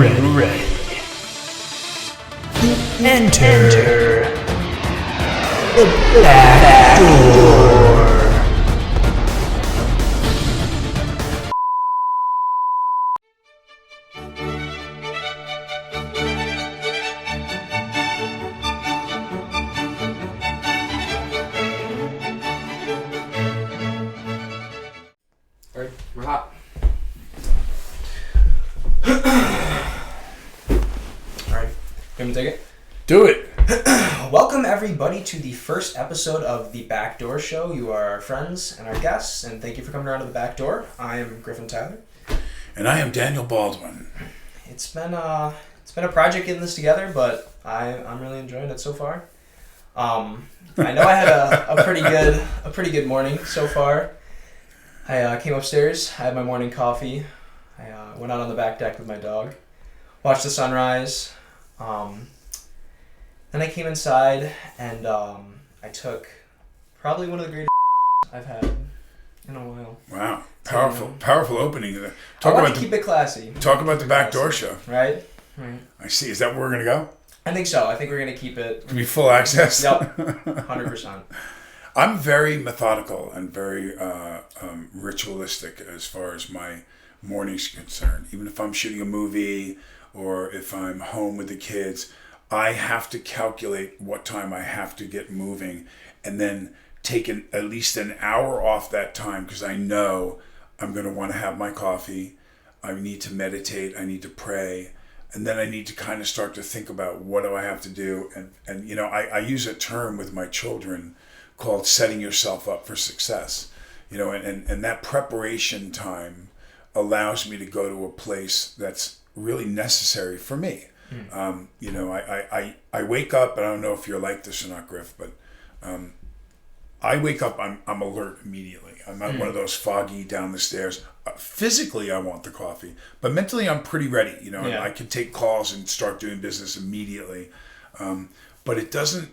ready? Enter the back door. Alright, we're hot. Alright, can we take it? Do it. Welcome everybody to the first episode of the Backdoor Show. You are our friends and our guests, and thank you for coming around to the back door. I am Griffin Tyler. And I am Daniel Baldwin. It's been a project getting this together, but I'm really enjoying it so far. I know I had a pretty good morning so far. I came upstairs, I had my morning coffee. I went out on the back deck with my dog, watched the sunrise. Then I came inside and I took probably one of the greatest I've had in a while. Wow, powerful opening. I want to keep it classy. Talk about the Backdoor Show. Right. I see. Is that where we're gonna go? I think so. I think we're gonna keep it. To be full access. Yep, 100%. I'm very methodical and very ritualistic as far as my morning's concerned. Even if I'm shooting a movie or if I'm home with the kids, I have to calculate what time I have to get moving and then take at least an hour off that time because I know I'm going to want to have my coffee. I need to meditate. I need to pray. And then I need to kind of start to think about what do I have to do. And you know, I use a term with my children called setting yourself up for success. You know, and that preparation time allows me to go to a place that's really necessary for me. You know, I wake up, and I don't know if you're like this or not, Griff, but I wake up, I'm alert immediately. I'm not one of those foggy down the stairs. Physically, I want the coffee, but mentally, I'm pretty ready. You know, I can take calls and start doing business immediately. But it doesn't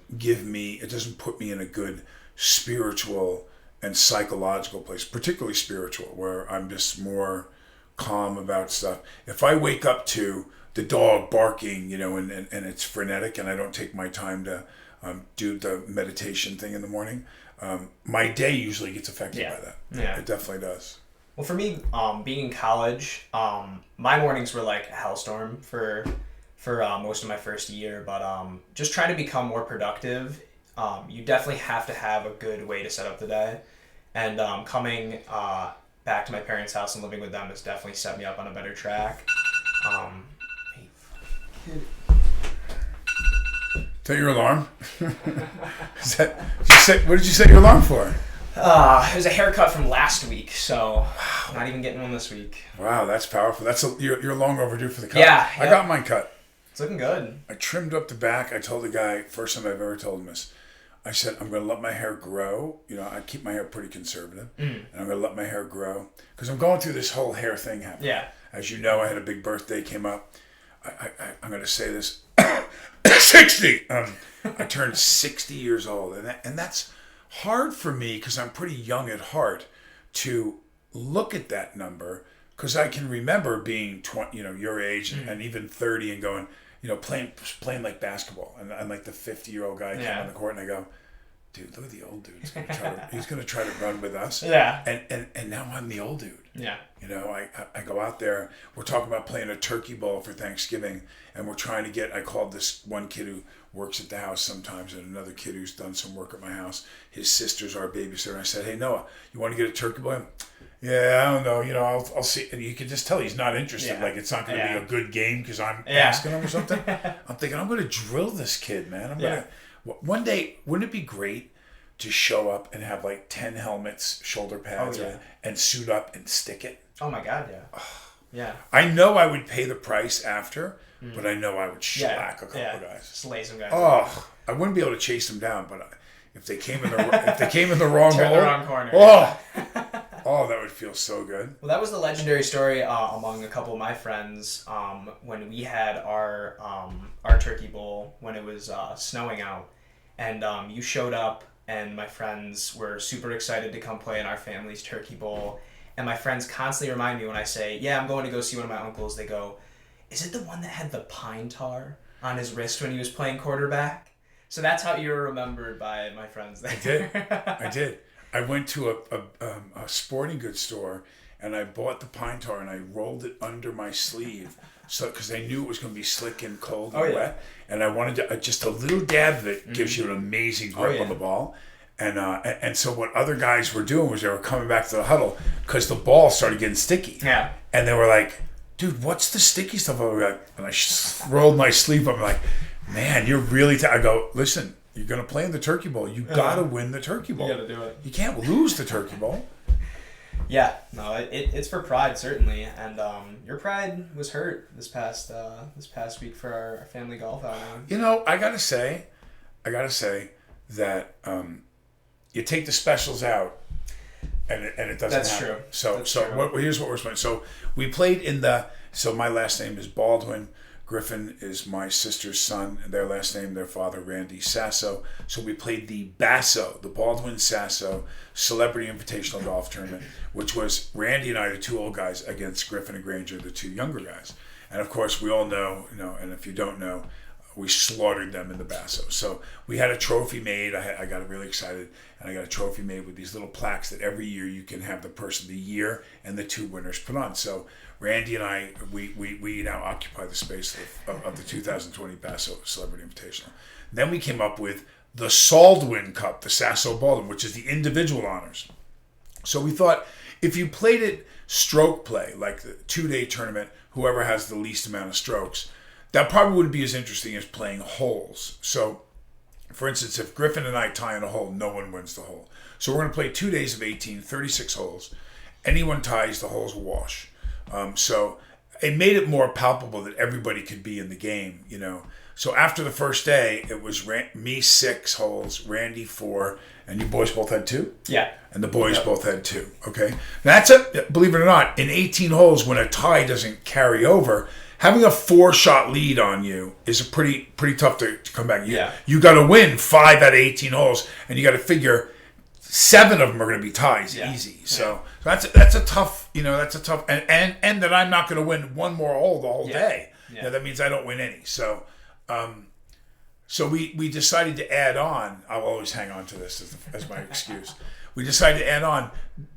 put me in a good spiritual and psychological place, particularly spiritual, where I'm just more calm about stuff. If I wake up to the dog barking, you know, and it's frenetic and I don't take my time to do the meditation thing in the morning, my day usually gets affected by that. Yeah. It definitely does. Well, for me, being in college, my mornings were like a hellstorm for most of my first year, but just trying to become more productive, you definitely have to have a good way to set up the day. And coming back to my parents' house and living with them has definitely set me up on a better track. Is that your alarm? What did you set your alarm for? It was a haircut from last week, so not even getting one this week. Wow, that's powerful. You're long overdue for the cut. Yeah. I got mine cut. It's looking good. I trimmed up the back. I told the guy, first time I've ever told him this, I said, I'm going to let my hair grow. You know, I keep my hair pretty conservative. And I'm going to let my hair grow. Because I'm going through this whole hair thing happening. Yeah. As you know, I had a big birthday came up. I'm going to say this. 60! I turned 60 years old. And that's hard for me because I'm pretty young at heart to look at that number. Because I can remember being 20, you know, your age and even 30 and going, you know, playing like basketball. And I'm like the 50-year-old guy came on the court and I go, dude, look at the old dude. He's going to try to run with us. Yeah. And now I'm the old dude. Yeah. You know, I go out there. We're talking about playing a turkey bowl for Thanksgiving. And we're trying to get, I called this one kid who works at the house sometimes and another kid who's done some work at my house. His sister's our babysitter. And I said, hey, Noah, you want to get a turkey bowl? Yeah, I don't know. You know, I'll see. And you can just tell he's not interested. Yeah. Like, it's not going to be a good game because I'm asking him or something. I'm thinking, I'm going to drill this kid, man. I'm going to... One day, wouldn't it be great to show up and have like 10 helmets, shoulder pads, and suit up and stick it? Oh my God, yeah. Yeah. I know I would pay the price after, but I know I would shellac a couple of guys. Slay some guys. Oh, I wouldn't be able to chase them down, but if they came in the wrong hole, the wrong corner. Oh, that would feel so good. Well, that was the legendary story among a couple of my friends when we had our turkey bowl when it was snowing out, and you showed up, and my friends were super excited to come play in our family's turkey bowl. And my friends constantly remind me when I say, yeah, I'm going to go see one of my uncles, they go, is it the one that had the pine tar on his wrist when he was playing quarterback? So that's how you were remembered by my friends there. I did. I went to a sporting goods store and I bought the pine tar and I rolled it under my sleeve, so because I knew it was going to be slick and cold and wet, and I wanted to just a little dab of it gives you an amazing grip on the ball. And so what other guys were doing was they were coming back to the huddle because the ball started getting sticky. Yeah. And they were like, dude, what's the sticky stuff over there? And I rolled my sleeve up. I'm like, man, you're really... I go, listen, you're going to play in the Turkey Bowl. You got to win the Turkey Bowl. You got to do it. You can't lose the Turkey Bowl. Yeah. No, it's for pride, certainly. And your pride was hurt this past week for our family golf outing. You know, I got to say that you take the specials out and it doesn't That's happen. true. So here's what we're supposed. So we played in the. So my last name is Baldwin. Griffin is my sister's son, and their last name, their father, Randy Sasso. So we played the Basso, the Baldwin Sasso Celebrity Invitational Golf Tournament, which was Randy and I, the two old guys, against Griffin and Granger, the two younger guys. And of course, we all know, and if you don't know, we slaughtered them in the Basso. So we had a trophy made. I got really excited, and I got a trophy made with these little plaques that every year you can have the person of the year and the two winners put on. So Randy and I, we now occupy the space of the 2020 Basso Celebrity Invitational. Then we came up with the Saldwin Cup, the Sasso Baldwin, which is the individual honors. So we thought if you played it stroke play, like the 2-day tournament, whoever has the least amount of strokes, that probably wouldn't be as interesting as playing holes. So, for instance, if Griffin and I tie in a hole, no one wins the hole. So we're going to play 2 days of 18, 36 holes. Anyone ties, the hole's a wash. So it made it more palpable that everybody could be in the game, you know. So after the first day, it was me 6 holes, Randy 4, and you boys both had 2? Yeah. And the boys both had 2, okay? Believe it or not, in 18 holes, when a tie doesn't carry over, having a 4-shot lead on you is a pretty tough to come back. You got to win 5 out of 18 holes, and you got to figure 7 of them are going to be ties easy. So that's a tough, and that I'm not going to win one more hole the whole day. Yeah, that means I don't win any. So we decided to add on. I'll always hang on to this as my excuse. We decided to add on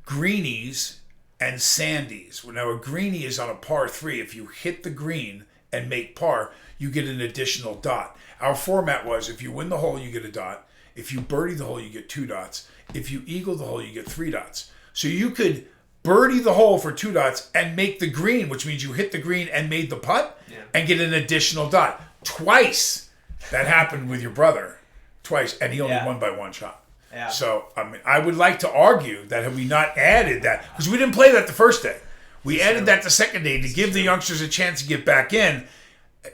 greenies and sandies. Now a greenie is on a par 3. If you hit the green and make par, you get an additional dot. Our format was if you win the hole, you get a dot. If you birdie the hole, you get 2 dots. If you eagle the hole, you get 3 dots. So you could birdie the hole for 2 dots and make the green, which means you hit the green and made the putt and get an additional dot. Twice that happened with your brother. Twice. And he only won by 1 shot. Yeah. So, I would like to argue that had we not added that, because we didn't play that the first day. We added that the second day to give the youngsters a chance to get back in.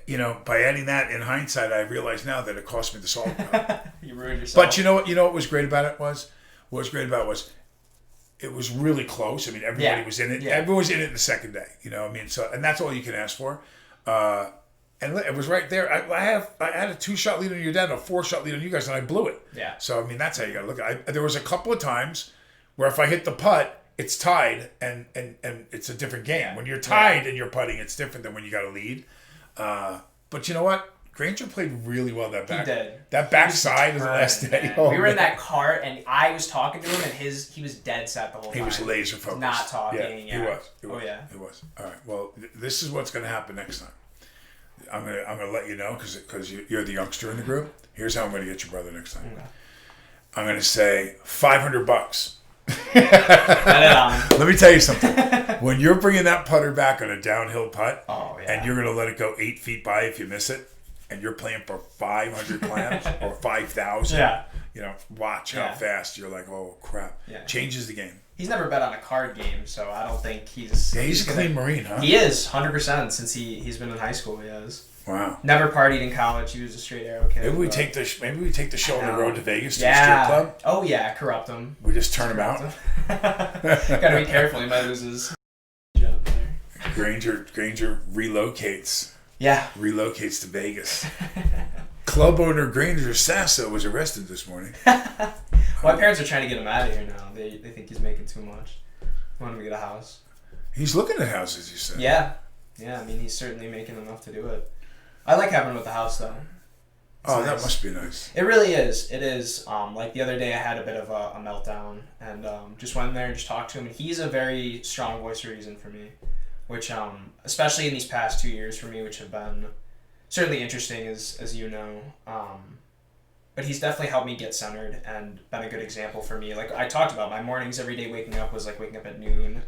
You know, by adding that, in hindsight, I realize now that it cost me the salt. You ruined yourself. But you know what was great about it was? What was great about it was it was really close. I mean, everybody was in it. Yeah. Everyone was in it the second day. You know, and that's all you can ask for. And it was right there. I had a 2-shot lead on your dad and a 4-shot lead on you guys, and I blew it. Yeah. So, that's how you got to look at it. There was a couple of times where if I hit the putt, it's tied, and it's a different game. Yeah. When you're tied and you're putting, it's different than when you got a lead. But you know what? Granger played really well that back. He did. That backside of the last day. Oh, we were in that cart, and I was talking to him, and he was dead set the whole time. He was laser focused. Not talking. Yeah, he was. He was. All right. Well, this is what's going to happen next time. I'm gonna let you know because you're the youngster in the group. Here's how I'm going to get your brother next time. Okay. I'm going to say $500. Let me tell you something. When you're bringing that putter back on a downhill putt, and you're going to let it go 8 feet by if you miss it, and you're playing for 500 clams or 5,000, watch how fast you're like, oh crap. Yeah. Changes the game. He's never bet on a card game, so I don't think he's... Yeah, he's a clean Marine, huh? He is, 100%, since he's been in high school, he is. Wow. Never partied in college, he was a straight arrow kid. Maybe we take the show on the road to Vegas to a strip club? Oh yeah, corrupt him. We just turn him out? Gotta be careful, he might lose his job there. Granger relocates. Yeah. Relocates to Vegas. Club owner Granger Sasso was arrested this morning. My parents are trying to get him out of here now. They think he's making too much. Want him to get a house. He's looking at houses, you said. Yeah. Yeah, I mean, he's certainly making enough to do it. I like having him at the house, though. Oh, that must be nice. It really is. It is. Like the other day, I had a bit of a meltdown, and just went in there and just talked to him. And he's a very strong voice of reason for me, which especially in these past 2 years for me, which have been certainly interesting, as you know. But he's definitely helped me get centered and been a good example for me. Like I talked about, my mornings every day waking up was like waking up at noon,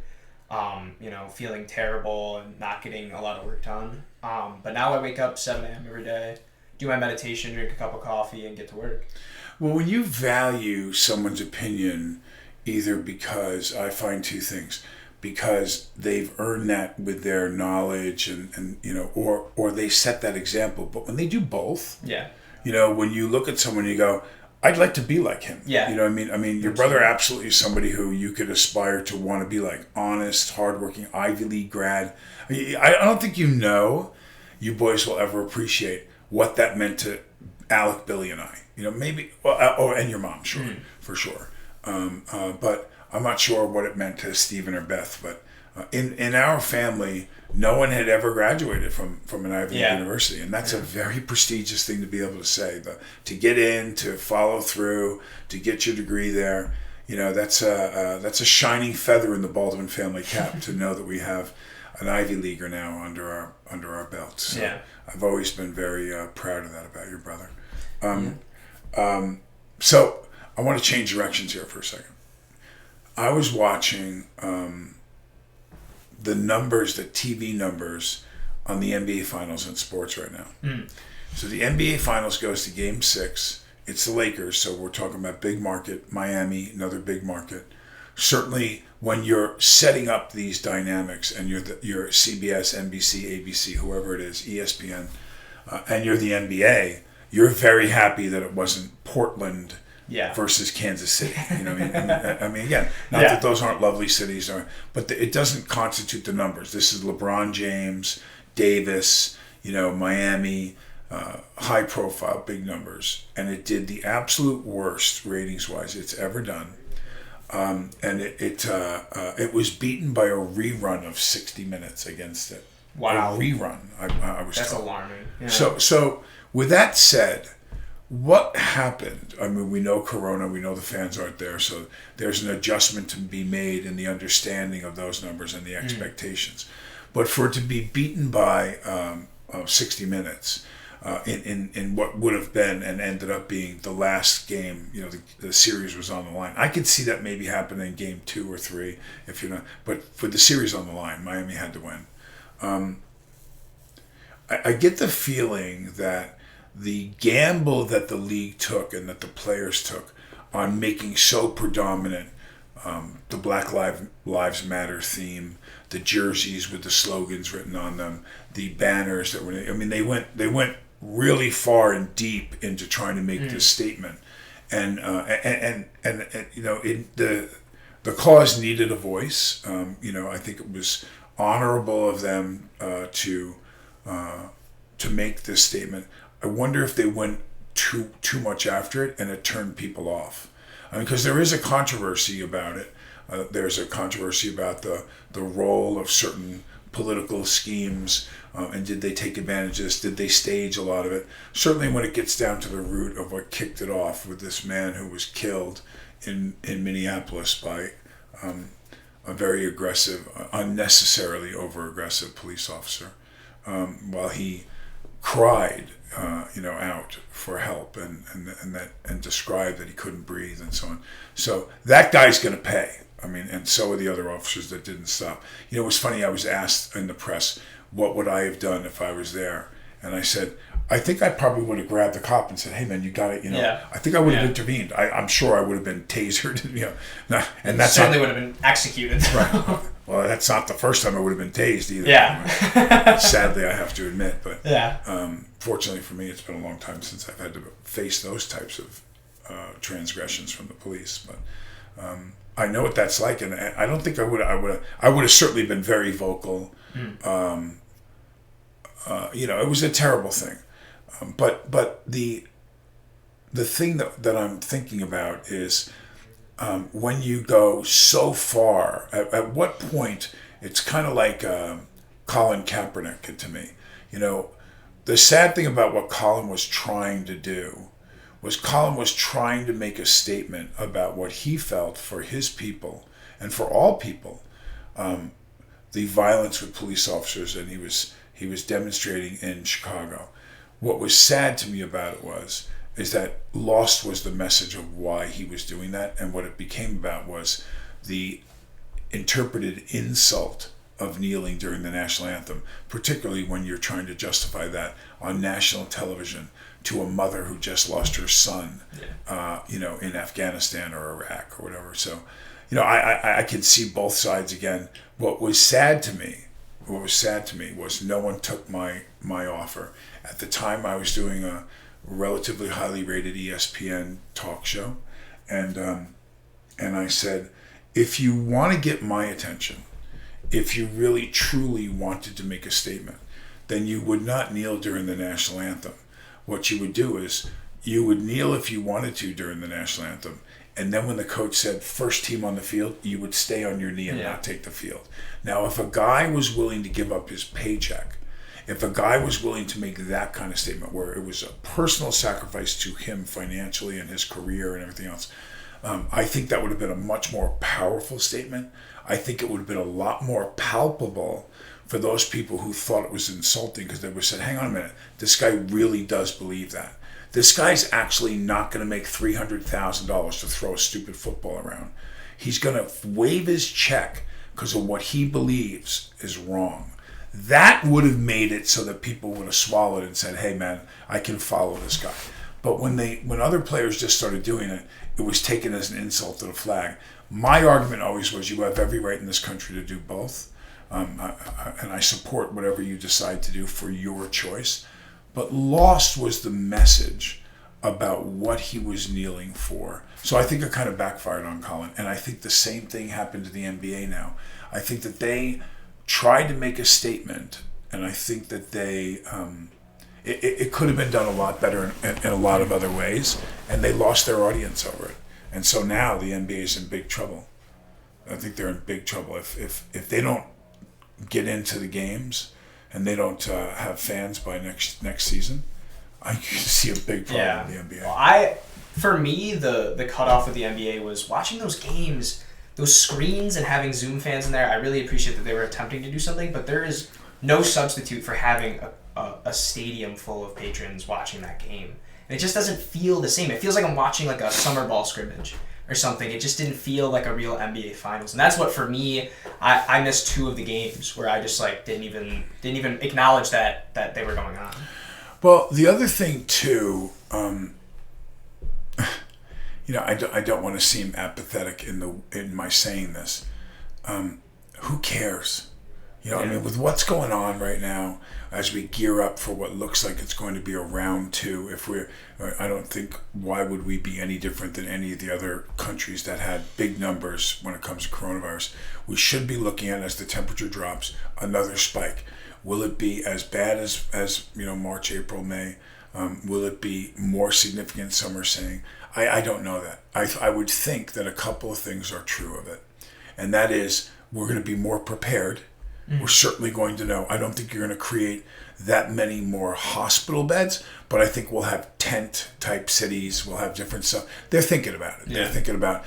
feeling terrible and not getting a lot of work done. But now I wake up 7 a.m. every day, do my meditation, drink a cup of coffee, and get to work. Well, when you value someone's opinion, either because I find two things, because they've earned that with their knowledge and or they set that example, but when they do both, yeah. When you look at someone, you go, I'd like to be like him. Yeah. You know what I mean? Your brother absolutely is somebody who you could aspire to want to be like. Honest, hardworking, Ivy League grad. I don't think you boys will ever appreciate what that meant to Alec, Billy, and I. Maybe, and your mom, sure, for sure. But I'm not sure what it meant to Stephen or Beth. But in our family, no one had ever graduated from an Ivy League university, and that's a very prestigious thing to be able to say. To get in, to follow through, to get your degree there, that's a shining feather in the Baldwin family cap to know that we have an Ivy Leaguer now under our belts. So I've always been very proud of that about your brother. So I want to change directions here for a second. I was watching the TV numbers on the NBA Finals in sports right now. So the NBA Finals goes to Game 6. It's the Lakers, so we're talking about big market. Miami, another big market. Certainly, when you're setting up these dynamics and you're CBS, NBC, ABC, whoever it is, ESPN, and you're the NBA, you're very happy that it wasn't Portland versus Kansas City. You know what I mean? Again, not that those aren't lovely cities, but it doesn't constitute the numbers. This is LeBron James, Davis, Miami, high profile, big numbers. And it did the absolute worst ratings-wise it's ever done. And it was beaten by a rerun of 60 Minutes against it. Wow. A rerun, I was That's told. alarming. Yeah. So with that said, what happened? I mean, we know Corona, we know the fans aren't there, so there's an adjustment to be made in the understanding of those numbers and the expectations. But for it to be beaten by 60 Minutes in what would have been and ended up being the last game, the series was on the line. I could see that maybe happening in game 2 or 3, if you're not. But for the series on the line, Miami had to win. I get the feeling that the gamble that the league took and that the players took on making so predominant the Black Lives Matter theme, the jerseys with the slogans written on them, the banners that were. I mean, they went really far and deep into trying to make this statement, and the cause needed a voice. I think it was honorable of them to make this statement. I wonder if they went too much after it and it turned people off. I mean, because there is a controversy about it. There's a controversy about the role of certain political schemes, and did they take advantage of this? Did they stage a lot of it? Certainly when it gets down to the root of what kicked it off with this man who was killed in Minneapolis by a very aggressive, unnecessarily over-aggressive police officer, while he cried out for help and described that he couldn't breathe and so on. So that guy's going to pay. I mean, and so are the other officers that didn't stop. It was funny. I was asked in the press, what would I have done if I was there? And I said, I think I probably would have grabbed the cop and said, hey man, you got it. I think I would have intervened. I'm sure I would have been tasered. And that certainly would have been executed. Right. Well, that's not the first time I would have been tased either. Yeah. Sadly, I have to admit, but yeah. Fortunately for me, it's been a long time since I've had to face those types of transgressions from the police. But I know what that's like, and I don't think I would have certainly been very vocal. It was a terrible thing. But the thing that I'm thinking about is when you go so far, at what point it's kind of like Colin Kaepernick to me. You know, the sad thing about what Colin was trying to do was Colin was trying to make a statement about what he felt for his people and for all people, the violence with police officers, and he was demonstrating in Chicago. What was sad to me about it is that lost was the message of why he was doing that, and what it became about was the interpreted insult of kneeling during the national anthem, particularly when you're trying to justify that on national television to a mother who just lost her son, in Afghanistan or Iraq or whatever. So, I could see both sides again. What was sad to me was no one took my offer. At the time, I was doing a relatively highly rated ESPN talk show, and I said, if you want to get my attention, if you really truly wanted to make a statement, then you would not kneel during the national anthem. What you would do is you would kneel if you wanted to during the national anthem, and then when the coach said first team on the field, you would stay on your knee and not take the field. Now, if a guy was willing to give up his paycheck, if a guy was willing to make that kind of statement where it was a personal sacrifice to him financially and his career and everything else, I think that would have been a much more powerful statement. I think it would have been a lot more palpable for those people who thought it was insulting, because they would have said, hang on a minute, this guy really does believe that. This guy's actually not going to make $300,000 to throw a stupid football around. He's going to waive his check because of what he believes is wrong. That would have made it so that people would have swallowed it and said, hey man, I can follow this guy. But when other players just started doing it, it was taken as an insult to the flag. My argument always was, you have every right in this country to do both. And I support whatever you decide to do for your choice. But lost was the message about what he was kneeling for. So I think it kind of backfired on Colin. And I think the same thing happened to the NBA now. I think that they tried to make a statement, and I think that they it could have been done a lot better in a lot of other ways, and they lost their audience over it. And so now the NBA is in big trouble. I think they're in big trouble. If they don't get into the games and they don't have fans by next season, I can see a big problem in the NBA. Well, for me, the cutoff with the NBA was watching those games, those screens, and having Zoom fans in there. I really appreciate that they were attempting to do something, but there is no substitute for having a stadium full of patrons watching that game. And it just doesn't feel the same. It feels like I'm watching like a summer ball scrimmage or something. It just didn't feel like a real NBA finals. And that's what, for me, I missed two of the games where I just like didn't even acknowledge that they were going on. Well, the other thing too, I don't want to seem apathetic in my saying this. Who cares? I mean, with what's going on right now, as we gear up for what looks like it's going to be a round two, I don't think, why would we be any different than any of the other countries that had big numbers when it comes to coronavirus? We should be looking at, as the temperature drops, another spike. Will it be as bad as March, April, May? Will it be more significant, some are saying? I don't know that. I would think that a couple of things are true of it. And that is, we're going to be more prepared. We're certainly going to know. I don't think you're going to create that many more hospital beds, but I think we'll have tent-type cities. We'll have different stuff. They're thinking about it. Yeah. They're thinking about,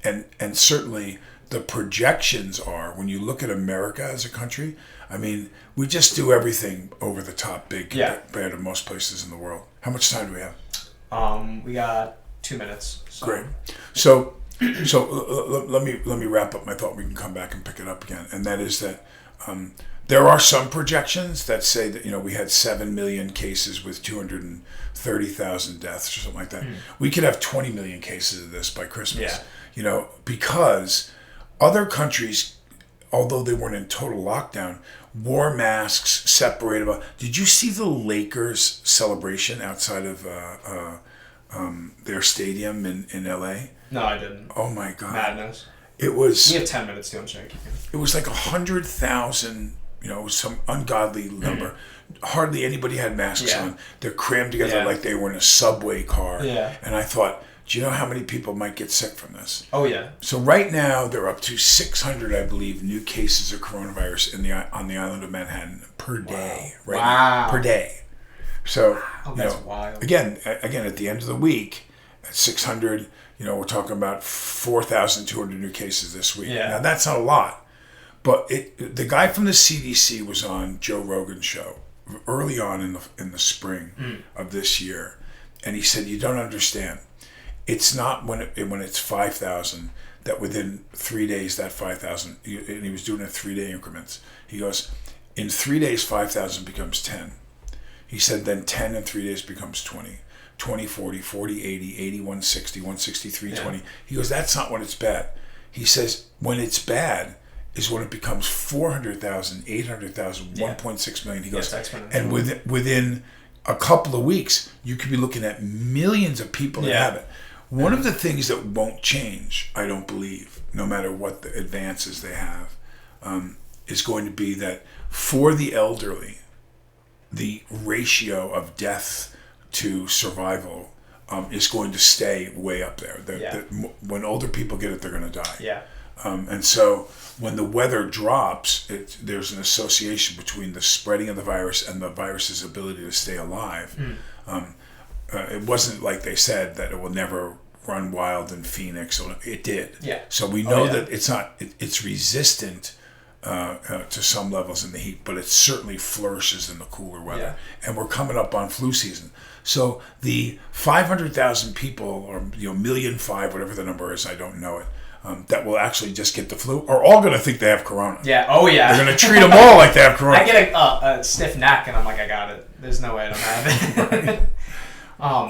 and certainly the projections are, when you look at America as a country, I mean, we just do everything over the top big compared to most places in the world. How much time do we have? We got 2 minutes. So. Great. So let me wrap up my thought. We can come back and pick it up again. And that is that there are some projections that say that we had 7 million cases with 230,000 deaths or something like that. We could have 20 million cases of this by Christmas. Yeah. Because other countries, although they weren't in total lockdown, wore masks, separated. Did you see the Lakers celebration outside of their stadium in LA? No, I didn't. Oh my God. Madness. It was... We have 10 minutes too, I'm sorry. It was like 100,000, it was some ungodly number. Hardly anybody had masks on. They're crammed together like they were in a subway car. Yeah. And I thought, Do you know how many people might get sick from this? Oh, yeah. So right now, they're up to 600, I believe, new cases of coronavirus on the island of Manhattan per day. Right now, per day. So, that's wild. Again, at the end of the week, at 600, we're talking about 4,200 new cases this week. Yeah. Now, that's not a lot. But the guy from the CDC was on Joe Rogan's show early on in the spring of this year. And he said, you don't understand. It's not when it's 5,000 that within 3 days that 5,000, and he was doing it in 3-day increments. He goes, in 3 days 5,000 becomes 10. He said then 10 in 3 days becomes 20, 20, 40, 40, 80, 80, 160, 160, 320. He goes, that's not when it's bad. He says when it's bad is when it becomes 400,000, 800,000, 1.6 million. He goes, and within a couple of weeks, you could be looking at millions of people that have it. One of the things that won't change, I don't believe, no matter what the advances they have, is going to be that for the elderly, the ratio of death to survival is going to stay way up there. When older people get it, they're going to die. Yeah. And so when the weather drops, there's an association between the spreading of the virus and the virus's ability to stay alive. It wasn't like they said that it will never run wild in Phoenix. It did. Yeah. So we know that it's resistant to some levels in the heat, but it certainly flourishes in the cooler weather. Yeah. And we're coming up on flu season. So the 500,000 people, or 1,000,005, whatever the number is, I don't know it, that will actually just get the flu, are all going to think they have corona. Yeah. Oh, yeah. They're going to treat them all like they have corona. I get a stiff neck, and I'm like, I got it. There's no way I don't have it.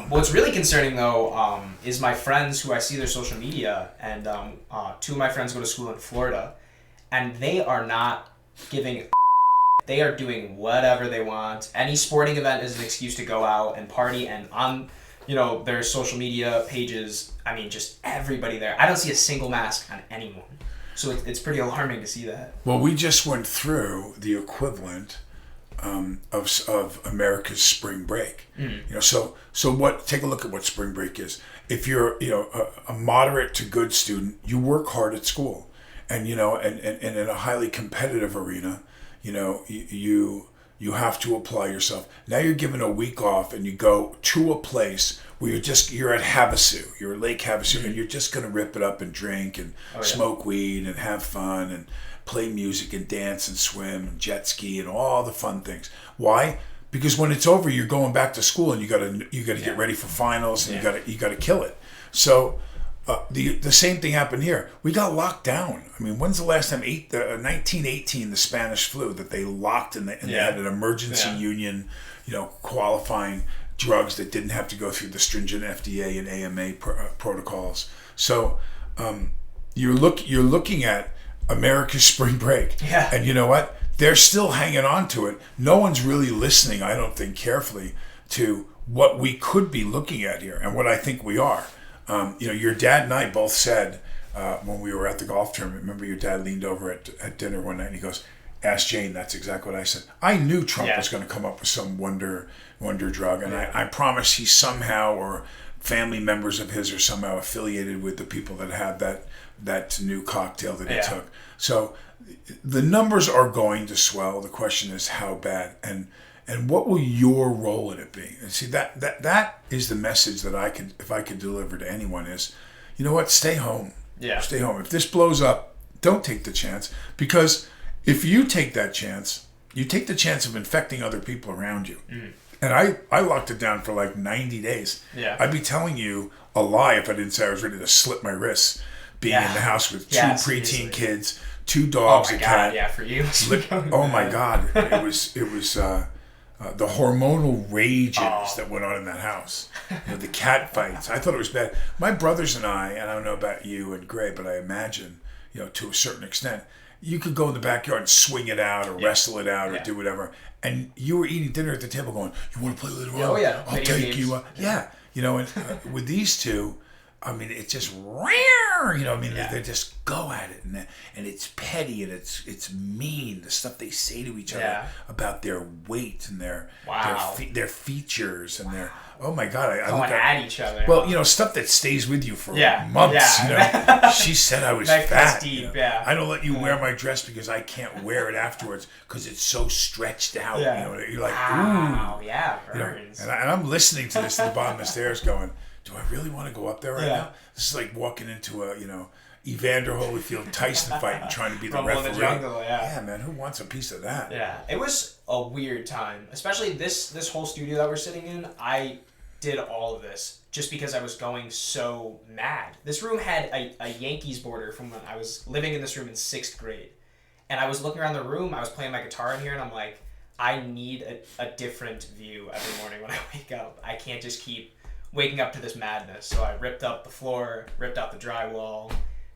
What's really concerning, though, is my friends who I see their social media, and 2 of my friends go to school in Florida, and they are not giving they are doing whatever they want. Any sporting event is an excuse to go out and party, and on their social media pages, I mean, just everybody there. I don't see a single mask on anyone. So it's pretty alarming to see that. Well, we just went through the equivalent of America's spring break. So what? Take a look at what spring break is. If you're a moderate to good student, you work hard at school, and and in a highly competitive arena, you have to apply yourself. Now you're given a week off, and you go to a place where you're at Havasu, you're at Lake Havasu, and you're just going to rip it up and drink and smoke weed and have fun and play music and dance and swim and jet ski and all the fun things. Why? Because when it's over, you're going back to school, and you got to get ready for finals, and you got to kill it. So the same thing happened here. We got locked down. I mean, when's the last time? 1918, the Spanish flu, that they locked and they had an emergency union, qualifying drugs that didn't have to go through the stringent FDA and AMA protocols. So you're looking at America's spring break. Yeah. And you know what? They're still hanging on to it. No one's really listening, I don't think, carefully to what we could be looking at here and what I think we are. Your dad and I both said when we were at the golf tournament, remember your dad leaned over at dinner one night and he goes, ask Jane. That's exactly what I said. I knew Trump was going to come up with some wonder drug, and I promise he somehow, or family members of his are somehow affiliated with the people that had that new cocktail that he took. So the numbers are going to swell. The question is how bad, and what will your role in it be? And see, that is the message that if I could deliver to anyone is, you know what, stay home. Yeah. Stay home. If this blows up, don't take the chance, because if you take that chance, you take the chance of infecting other people around you. And I locked it down for like 90 days. Yeah. I'd be telling you a lie if I didn't say I was ready to slit my wrists being in the house with 2 preteen kids, 2 dogs, a cat. Yeah, for you. Oh my God. It was the hormonal rages that went on in that house. The cat fights. I thought it was bad. My brothers and I don't know about you and Gray, but I imagine, to a certain extent, you could go in the backyard and swing it out or wrestle it out or do whatever. And you were eating dinner at the table going, you want to play later on? Oh, yeah. I'll take you. And with these two, I mean, it's just rare, you know. I mean, Yeah. they just go at it, and it's petty and it's mean. The stuff they say to each other Yeah. about their weight and their Wow. their features and their oh my god, I Going look at each other. well, you know, stuff that stays with you for Yeah. months. Yeah. You know, she said I was That cuts fat. deep, you know? yeah. I don't let you wear my dress because I can't wear it afterwards because it's so stretched out. Yeah. You know, you're like, wow. ooh. Yeah. You know, Burns. and I'm listening to this at the bottom of the stairs going, do I really want to go up there right Yeah. now? This is like walking into a, you know, Evander Holyfield Tyson fight and trying to be the Rumble in referee. the Jungle, yeah. Yeah, man, who wants a piece of that? Yeah, it was a weird time, especially this whole studio that we're sitting in. I did all of this just because I was going so mad. This room had a Yankees border from when I was living in this room in 6th grade. And I was looking around the room, I was playing my guitar in here, and I'm like, I need a different view every morning when I wake up. I can't just keep waking up to this madness. So I ripped up the floor, ripped out the drywall,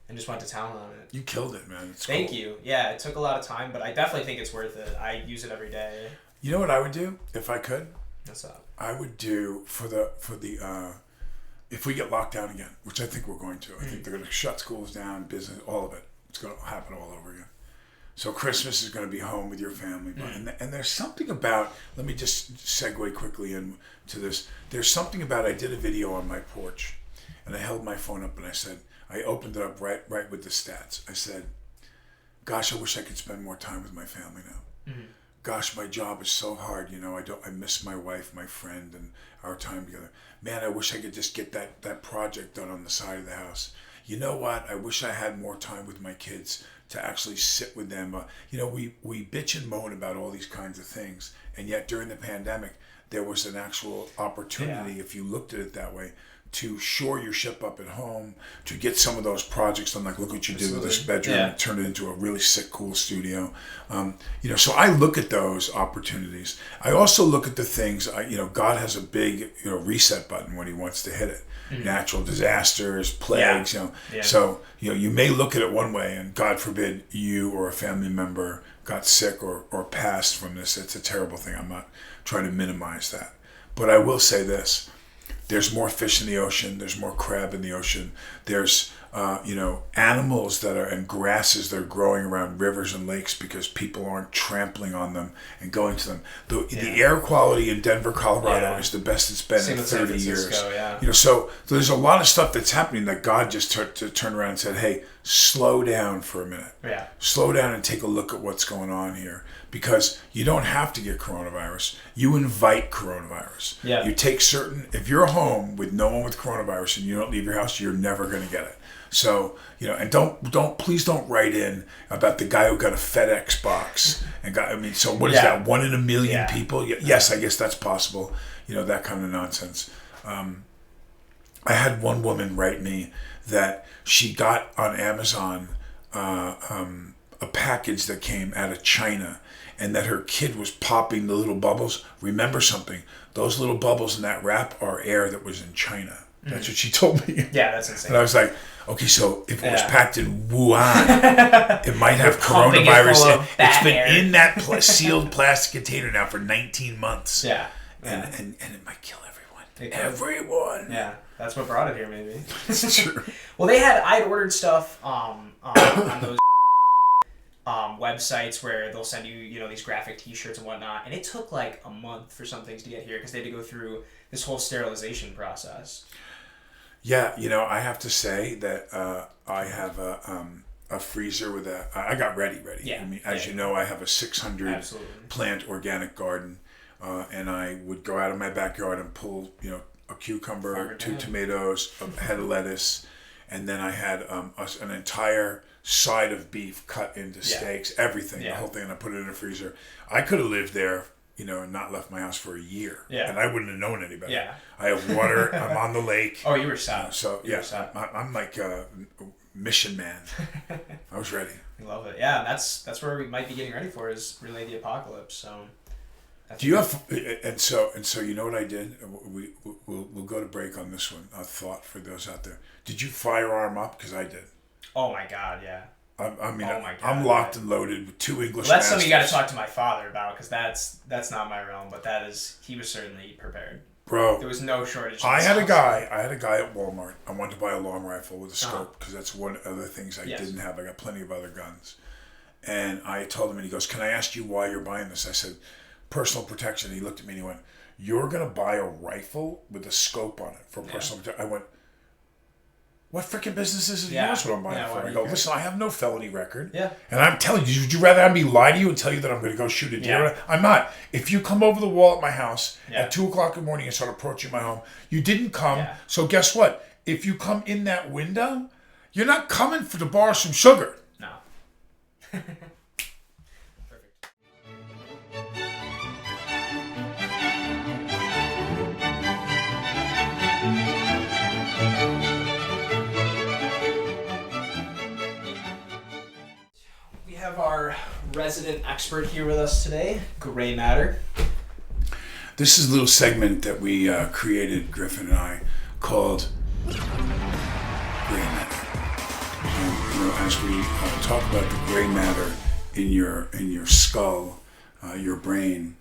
and just went to town on it. You killed it, man. It's Thank cool. you. Yeah, it took a lot of time, but I definitely think it's worth it. I use it every day. You know what I would do if I could? What's up? I would do for the if we get locked down again, which I think we're going to. I think they're going to shut schools down, business, all of it. It's going to happen all over again. So Christmas is going to be home with your family, and there's something about. Let me just segue quickly into this. There's something about. I did a video on my porch, and I held my phone up and I said, I opened it up right with the stats. I said, "Gosh, I wish I could spend more time with my family now. Gosh, my job is so hard. You know, I miss my wife, my friend, and our time together. Man, I wish I could just get that project done on the side of the house. You know what? I wish I had more time with my kids to actually sit with them. You know, we bitch and moan about all these kinds of things, and yet during the pandemic, there was an actual opportunity, if you looked at it that way, to shore your ship up at home, to get some of those projects done. Like, look what you did with this bedroom, and turn it into a really sick, cool studio. You know, so I look at those opportunities. I also look at the things. You know, God has a big, you know, reset button when He wants to hit it. Natural disasters, plagues. You know, so you know, you may look at it one way, and God forbid you or a family member got sick or passed from this. It's a terrible thing. I'm not trying to minimize that, but I will say this. There's more fish in the ocean. There's more crab in the ocean. There's, you know, animals that are, and grasses that are growing around rivers and lakes because people aren't trampling on them and going to them. The air quality in Denver, Colorado is the best it's been in 30 years. You know, so there's a lot of stuff that's happening that God just turned around and said, hey, slow down for a minute. Yeah. Slow down and take a look at what's going on here. Because you don't have to get coronavirus. You invite coronavirus. Yeah. You take certain, if you're home with no one with coronavirus and you don't leave your house, you're never going to get it. So, you know, and please don't write in about the guy who got a FedEx box and got, I mean, so what is that? 1 in a million people? Yes, I guess that's possible. You know, that kind of nonsense. I had one woman write me that she got on Amazon a package that came out of China, and that her kid was popping the little bubbles. Remember something, those little bubbles in that wrap are air that was in China. That's what she told me. Yeah, that's insane. And I was like, okay, so if it was packed in Wuhan, it might have coronavirus. It's been in that sealed plastic container now for 19 months. Yeah. And it might kill everyone. Everyone. Yeah, that's what brought it here, maybe. It's true. Well, I had ordered stuff on those websites where they'll send you, you know, these graphic T-shirts and whatnot, and it took like a month for some things to get here because they had to go through this whole sterilization process. Yeah, you know, I have to say that I have a freezer with I got ready. Yeah. I mean, as you know, I have a 600 plant organic garden, and I would go out of my backyard and pull, you know, a cucumber, 2 tomatoes, a head of lettuce, and then I had an entire side of beef cut into steaks, everything, the whole thing, and I put it in a freezer. I could have lived there, you know, and not left my house for a year, and I wouldn't have known any better. Yeah. I have water. I'm on the lake. Oh, you were set. So I'm like a mission man. I was ready. I love it. Yeah, that's where we might be getting ready for is really the apocalypse. So. Do you have and so you know what I did? We'll go to break on this one. A thought for those out there. Did you firearm up? Because I did. Oh my God, yeah. I mean, Oh my God, I'm locked right. and loaded with 2 English Well, that's masters. something you got to talk to my father about, because that's not my realm. But he was certainly prepared. Bro, There was no shortage. I had a guy at Walmart. I wanted to buy a long rifle with a Uh-huh. scope because that's one of the things I Yes. didn't have. I got plenty of other guns. And I told him, and he goes, "Can I ask you why you're buying this?" I said, "Personal protection." He looked at me and he went, "You're going to buy a rifle with a scope on it for personal protection?" I went, "What freaking business is it Yeah. yours what I'm buying Yeah, for?" why I do go, you care? "Listen, I have no felony record." Yeah. And I'm telling you, would you rather have me lie to you and tell you that I'm going to go shoot a deer? Yeah. I'm not. If you come over the wall at my house Yeah. at 2 o'clock in the morning and start approaching my home, you didn't come. Yeah. So guess what? If you come in that window, you're not coming to borrow some sugar. No. Perfect. We have our resident expert here with us today, Gray Matter. This is a little segment that we created, Griffin and I, called Gray Matter. And, as we talk about the gray matter in your skull, your brain,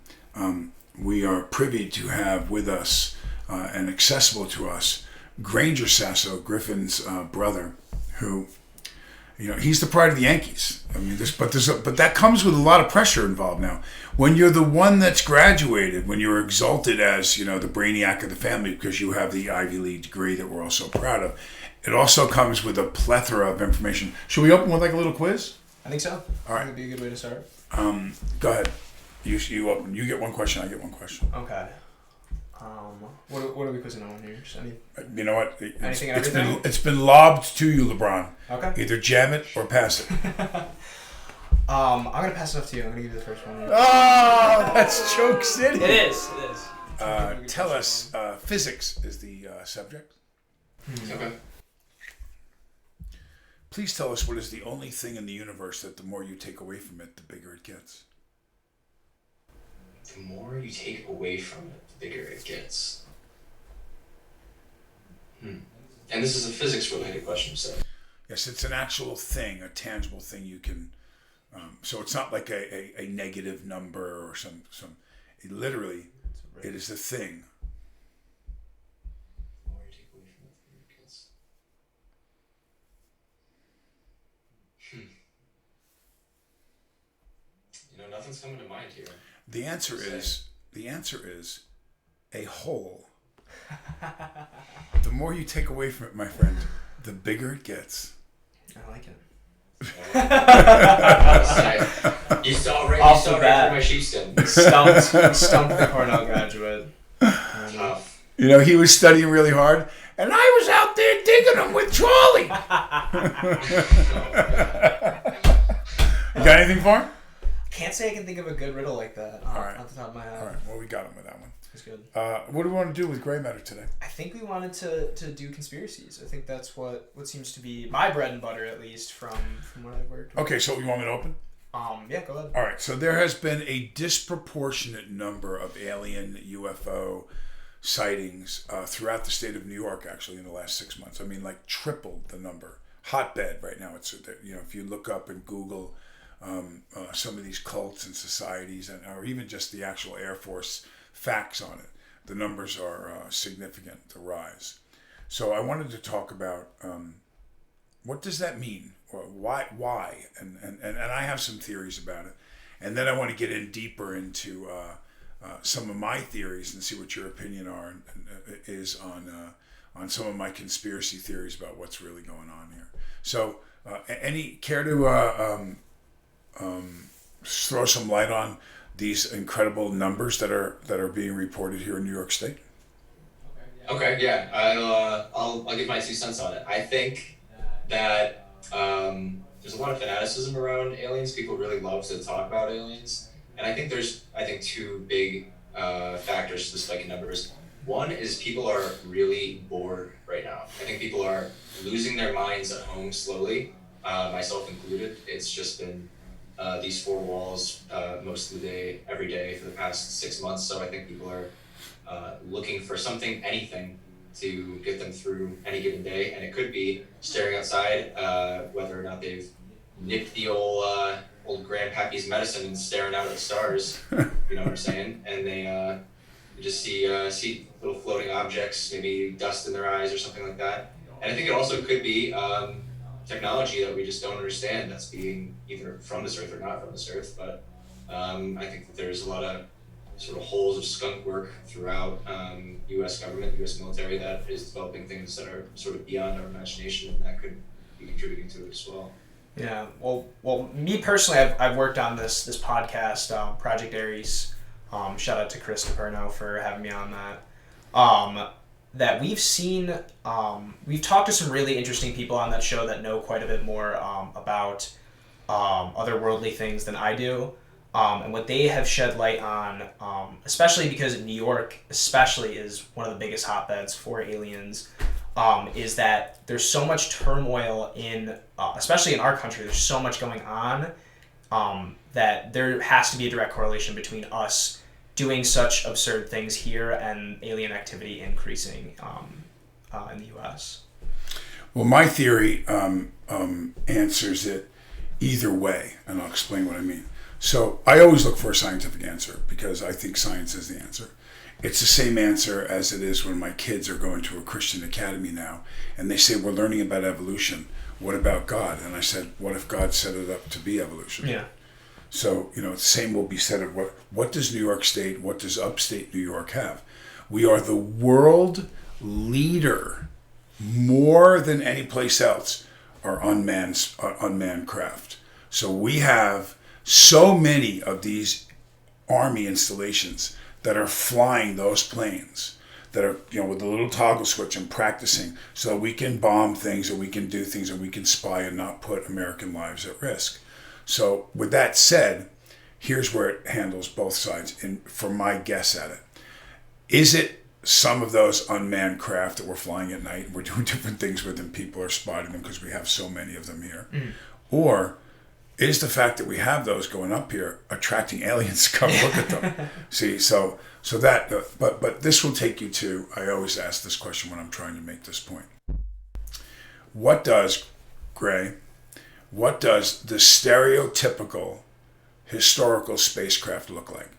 we are privy to have with us and accessible to us Granger Sasso, Griffin's brother, who, he's the pride of the Yankees. I mean, but that comes with a lot of pressure involved now. When you're the one that's graduated, when you're exalted as, the brainiac of the family because you have the Ivy League degree that we're all so proud of, it also comes with a plethora of information. Should we open with like a little quiz? I think so. All right. That would be a good way to start. Go ahead. You open. You get one question. I get one question. Okay. What are we quizzing on here? Just any... You know what? Anything and everything? It's been lobbed to you, LeBron. Okay. Either jam it or pass it. I'm gonna pass it off to you. I'm gonna give you the first one. Oh, that's Choke City. It is. It is. Tell us. Physics is the subject. Okay. Please tell us what is the only thing in the universe that the more you take away from it, the bigger it gets. The more you take away from it, the bigger it gets. And this is a physics-related question, so. Yes, it's an actual thing, a tangible thing you can. So it's not like a negative number or some. It literally, it is a thing. The more you take away from it, the bigger it gets. Nothing's coming to mind here. The answer is a hole. The more you take away from it, my friend, the bigger it gets. I like it. You saw right, Off the right bat. through my sheepskin. Stumped the Cornell graduate. Tough. He was studying really hard, and I was out there digging them with Charlie. You got anything for him? Can't say I can think of a good riddle like that off the top of my head. All right, well, we got him with that one. It's good. What do we want to do with gray matter today? I think we wanted to do conspiracies. I think that's what seems to be my bread and butter, at least from what I've worked with. Okay, so you want me to open? Yeah, go ahead. All right, so there has been a disproportionate number of alien UFO sightings throughout the state of New York, actually, in the last 6 months. I mean, like tripled the number. Hotbed right now. It's if you look up and Google some of these cults and societies, or even just the actual Air Force facts on it, the numbers are significant, the rise. So I wanted to talk about what does that mean? Or why? And I have some theories about it. And then I want to get in deeper into some of my theories and see what your opinion is on some of my conspiracy theories about what's really going on here. So, any care to throw some light on these incredible numbers that are being reported here in New York State? Okay, yeah, I'll give my 2 cents on it. I think that there's a lot of fanaticism around aliens. People really love to talk about aliens, and I think there's 2 big factors to the spike in numbers. One is people are really bored right now. I think people are losing their minds at home slowly, myself included. It's just been these 4 walls most of the day, every day for the past 6 months. So I think people are looking for anything to get them through any given day. And it could be staring outside, whether or not they've nip the old grandpappy's medicine and staring out at the stars. You know what I'm saying? And they you just see little floating objects, maybe dust in their eyes or something like that. And I think it also could be technology that we just don't understand that's being either from this earth or not from this earth. But I think that there's a lot of sort of holes of skunk work throughout U.S. government, U.S. military that is developing things that are sort of beyond our imagination, and that could be contributing to it as well. Yeah. Well, me personally, I've worked on this podcast, Project Ares. Shout out to Chris DePerno for having me on that. That we've seen, we've talked to some really interesting people on that show that know quite a bit more about otherworldly things than I do. And what they have shed light on, especially because New York especially is one of the biggest hotbeds for aliens, is that there's so much turmoil in, especially in our country, there's so much going on that there has to be a direct correlation between us doing such absurd things here and alien activity increasing in the U.S. Well, my theory answers it either way, and I'll explain what I mean. So I always look for a scientific answer because I think science is the answer. It's the same answer as it is when my kids are going to a Christian academy now and they say, we're learning about evolution. What about God? And I said, what if God set it up to be evolution? Yeah. So, the same will be said of what does New York State, what does upstate New York have? We are the world leader, more than any place else, are unmanned craft. So we have so many of these Army installations that are flying those planes that are, with a little toggle switch and practicing so we can bomb things and we can do things and we can spy and not put American lives at risk. So with that said, here's where it handles both sides for my guess at it. Is it some of those unmanned craft that we're flying at night and we're doing different things with them, people are spotting them because we have so many of them here? Mm. Or is the fact that we have those going up here attracting aliens to come look at them? See, so that, but this will take you to, I always ask this question when I'm trying to make this point. What does the stereotypical historical spacecraft look like?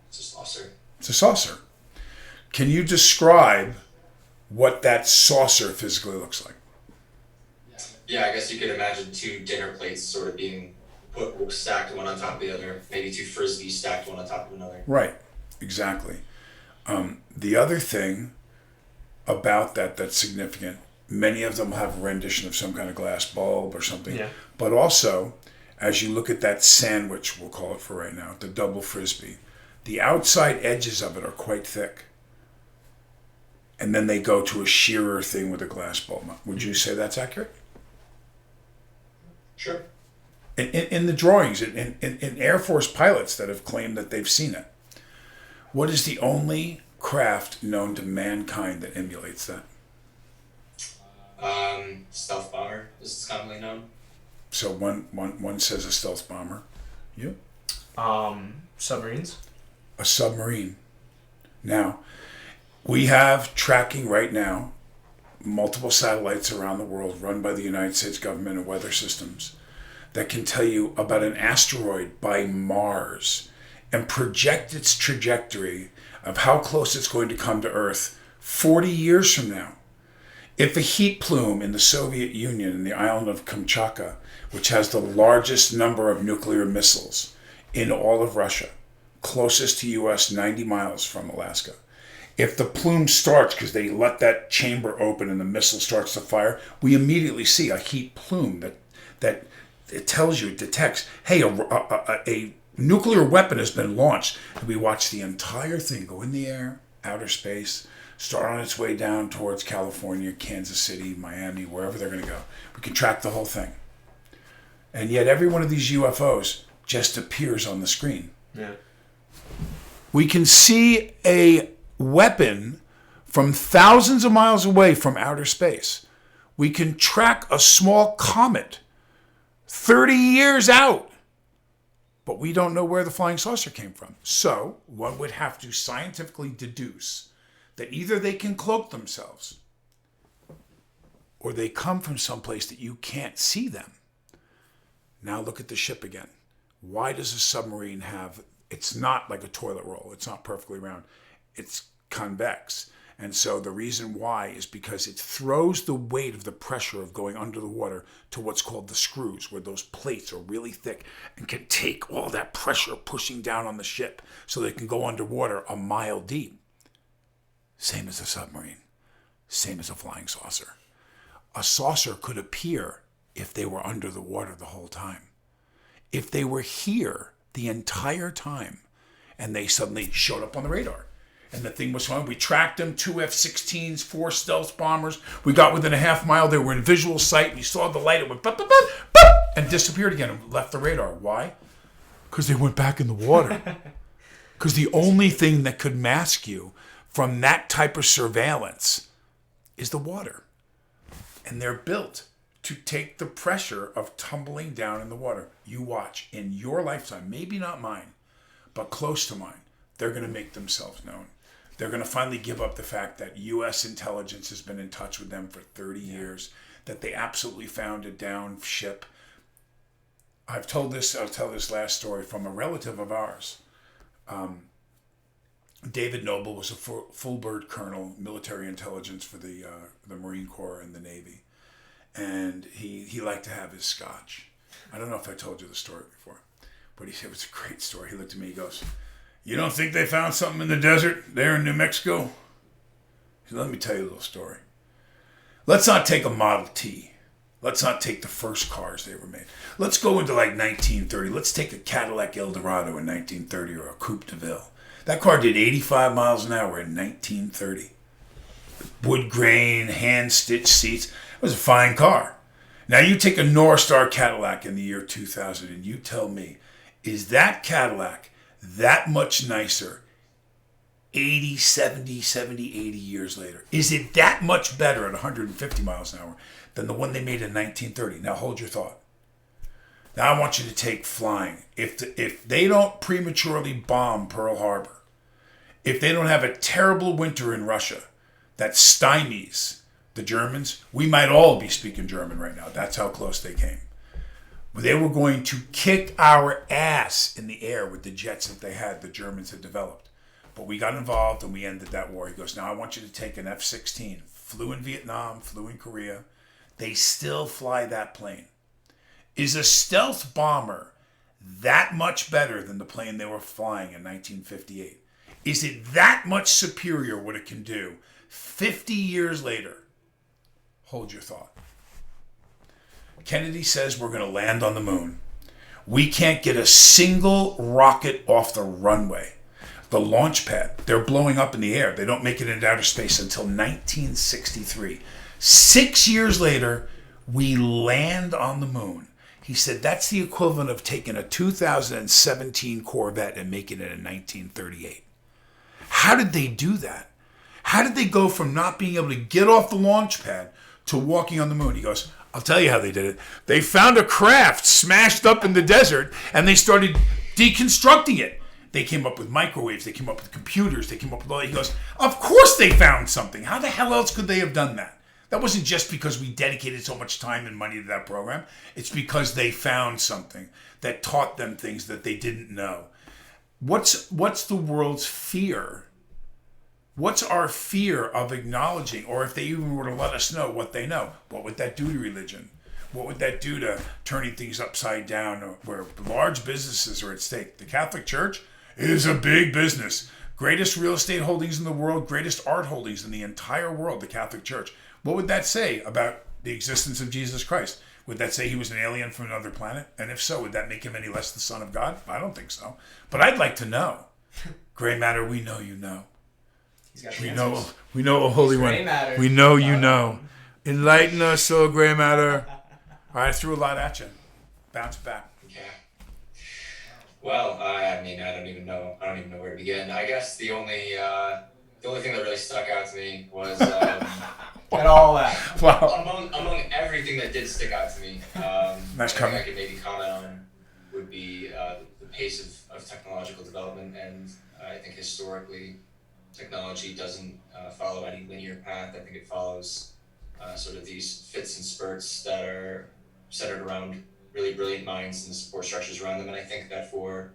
It's a saucer. It's a saucer. Can you describe what that saucer physically looks like? Yeah, I guess you could imagine two dinner plates sort of being stacked one on top of the other, maybe two frisbees stacked one on top of another. Right, exactly. The other thing about that's significant, many of them have a rendition of some kind of glass bulb or something. Yeah. But also, as you look at that sandwich, we'll call it for right now, the double frisbee, the outside edges of it are quite thick. And then they go to a shearer thing with a glass bulb. Would you say that's accurate? Sure. In the drawings, in Air Force pilots that have claimed that they've seen it, what is the only craft known to mankind that emulates that? Stealth bomber is commonly known. So one says a stealth bomber. You? Submarines. A submarine. Now, we have tracking right now, multiple satellites around the world run by the United States government and weather systems that can tell you about an asteroid by Mars and project its trajectory of how close it's going to come to Earth 40 years from now. If a heat plume in the Soviet Union in the island of Kamchatka, which has the largest number of nuclear missiles in all of Russia, closest to US 90 miles from Alaska, if the plume starts, because they let that chamber open and the missile starts to fire, we immediately see a heat plume that it tells you, it detects, hey, a nuclear weapon has been launched. And we watch the entire thing go in the air, outer space, start on its way down towards California, Kansas City, Miami, wherever they're going to go. We can track the whole thing. And yet every one of these UFOs just appears on the screen. Yeah. We can see a weapon from thousands of miles away from outer space. We can track a small comet 30 years out, but we don't know where the flying saucer came from. So one would have to scientifically deduce that either they can cloak themselves or they come from someplace that you can't see them. Now look at the ship again. Why does a submarine have, it's not like a toilet roll. It's not perfectly round. It's convex. And so the reason why is because it throws the weight of the pressure of going under the water to what's called the screws, where those plates are really thick and can take all that pressure pushing down on the ship so they can go underwater a mile deep. Same as a submarine. Same as a flying saucer. A saucer could appear if they were under the water the whole time. If they were here the entire time and they suddenly showed up on the radar and the thing was fine, we tracked them, 2 F-16s, 4 stealth bombers. We got within a half mile. They were in visual sight. We saw the light. It went bop, bop, bop, bop, and disappeared again and left the radar. Why? Because they went back in the water. Because the only thing that could mask you from that type of surveillance is the water. And they're built to take the pressure of tumbling down in the water. You watch, in your lifetime, maybe not mine, but close to mine, they're going to make themselves known. They're going to finally give up the fact that U.S. intelligence has been in touch with them for 30 years, that they absolutely found a downed ship. I'll tell this last story from a relative of ours. David Noble was a full bird colonel, military intelligence for the Marine Corps and the Navy. And he liked to have his scotch. I don't know if I told you the story before, but he said it was a great story. He looked at me, he goes, "You don't think they found something in the desert there in New Mexico?" He said, "Let me tell you a little story. Let's not take a Model T. Let's not take the first cars they were made. Let's go into like 1930. Let's take a Cadillac Eldorado in 1930 or a Coupe de Ville. That car did 85 miles an hour in 1930. Wood grain, hand-stitched seats. It was a fine car. Now you take a North Star Cadillac in the year 2000 and you tell me, is that Cadillac that much nicer 80, 70, 80 years later? Is it that much better at 150 miles an hour than the one they made in 1930? Now hold your thought. Now I want you to take flying. If they don't prematurely bomb Pearl Harbor, if they don't have a terrible winter in Russia that stymies the Germans, we might all be speaking German right now. That's how close they came. They were going to kick our ass in the air with the jets that they had, the Germans had developed. But we got involved and we ended that war. He goes, now I want you to take an F-16. Flew in Vietnam, flew in Korea. They still fly that plane. Is a stealth bomber that much better than the plane they were flying in 1958? Is it that much superior what it can do 50 years later? Hold your thought. Kennedy says we're going to land on the moon. We can't get a single rocket off the runway. The launch pad, they're blowing up in the air. They don't make it into outer space until 1963. 6 years later, we land on the moon. He said that's the equivalent of taking a 2017 Corvette and making it in 1938. How did they do that? How did they go from not being able to get off the launch pad to walking on the moon? He goes, I'll tell you how they did it. They found a craft smashed up in the desert and they started deconstructing it. They came up with microwaves. They came up with computers. They came up with all that. He goes, of course they found something. How the hell else could they have done that? That wasn't just because we dedicated so much time and money to that program. It's because they found something that taught them things that they didn't know. What's the world's fear? What's our fear of acknowledging, or if they even were to let us know what they know? What would that do to religion? What would that do to turning things upside down, where large businesses are at stake? The Catholic Church is a big business. Greatest real estate holdings in the world, greatest art holdings in the entire world, the Catholic Church. What would that say about the existence of Jesus Christ? Would that say he was an alien from another planet? And if so, would that make him any less the Son of God? I don't think so. But I'd like to know. Gray matter, we know you know. We know, O Holy One. Matter. We know you know. Enlighten us, O Gray Matter. All right, I threw a lot at you. Bounce back. Yeah. Well, I mean, I don't even know where to begin. I guess the only thing that really stuck out to me was and all that. Wow. Among everything that did stick out to me. Nice I cover. think I could maybe comment on would be the pace of technological development, and I think historically technology doesn't follow any linear path. I think it follows sort of these fits and spurts that are centered around really brilliant minds and the support structures around them. And I think that for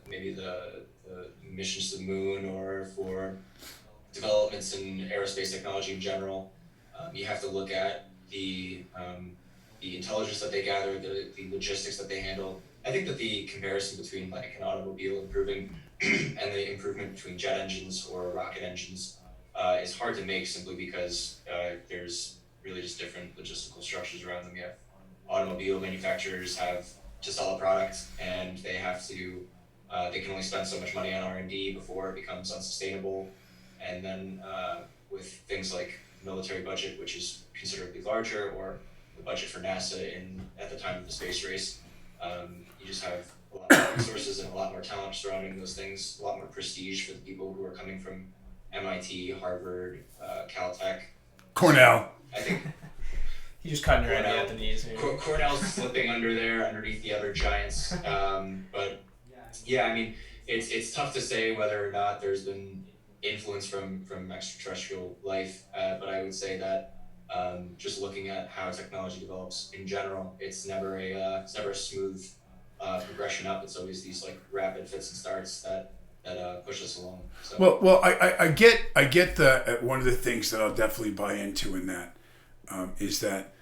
maybe the missions to the moon or for developments in aerospace technology in general, you have to look at the intelligence that they gather, the logistics that they handle. I think that the comparison between like an automobile improving and the improvement between jet engines or rocket engines is hard to make simply because there's really just different logistical structures around them. You have automobile manufacturers have to sell a product, and they have to they can only spend so much money on R&D before it becomes unsustainable. And then with things like military budget, which is considerably larger, or the budget for NASA at the time of the space race, you just have a lot more resources and a lot more talent surrounding those things, a lot more prestige for the people who are coming from MIT, Harvard, Caltech, Cornell. I think He just cutting her at the knees. Cornell's slipping under there, underneath the other giants. But yeah, I mean, it's tough to say whether or not there's been influence from extraterrestrial life, but I would say that just looking at how technology develops in general, it's never a smooth progression up. It's always these like rapid fits and starts that push us along. So. Well, I get the one of the things that I'll definitely buy into in that is that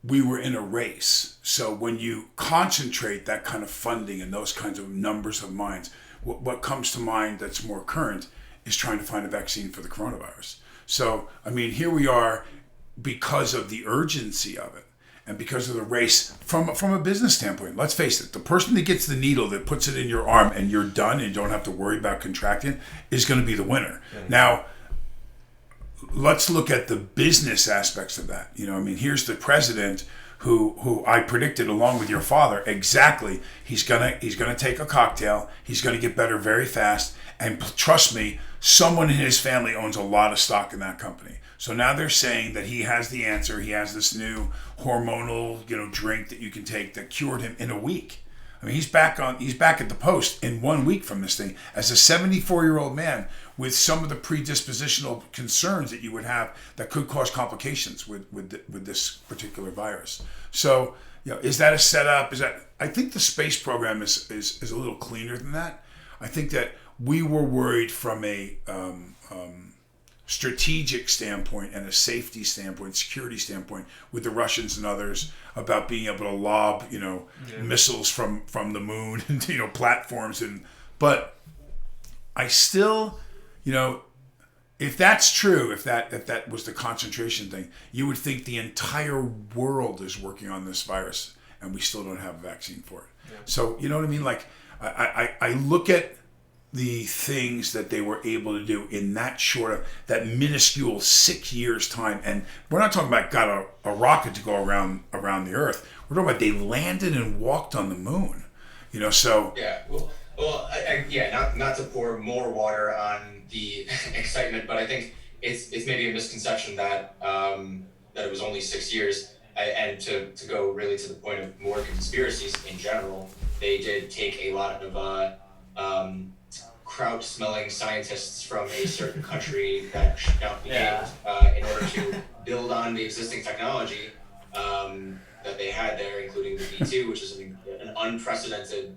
we were in a race. So when you concentrate that kind of funding and those kinds of numbers of minds, what comes to mind that's more current is trying to find a vaccine for the coronavirus. So, I mean, here we are because of the urgency of it and because of the race from a business standpoint. Let's face it, the person that gets the needle that puts it in your arm and you're done and you don't have to worry about contracting is going to be the winner. Mm-hmm. Now, let's look at the business aspects of that. You know, I mean, here's the president who I predicted along with your father exactly. He's gonna take a cocktail. He's gonna get better very fast. And trust me, someone in his family owns a lot of stock in that company. So now they're saying that he has the answer. He has this new hormonal, drink that you can take that cured him in a week. I mean, he's back at the post in 1 week from this thing as a 74-year-old man with some of the predispositional concerns that you would have that could cause complications with this particular virus. So, is that a setup? I think the space program is a little cleaner than that. I think that we were worried from a strategic standpoint and a safety standpoint, security standpoint, with the Russians and others about being able to lob, missiles from the moon into, platforms. But I still, if that's true, if that was the concentration thing, you would think the entire world is working on this virus and we still don't have a vaccine for it. Yeah. So, you know what I mean? Like, I look at the things that they were able to do in that minuscule 6 years time. And we're not talking about got a rocket to go around the earth. We're talking about they landed and walked on the moon, so. Yeah, well, not to pour more water on the excitement, but I think it's maybe a misconception that it was only 6 years. And to go really to the point of more conspiracies in general, they did take a lot of kraut-smelling scientists from a certain country that should not be named in order to build on the existing technology that they had there, including the B-2, which is an unprecedented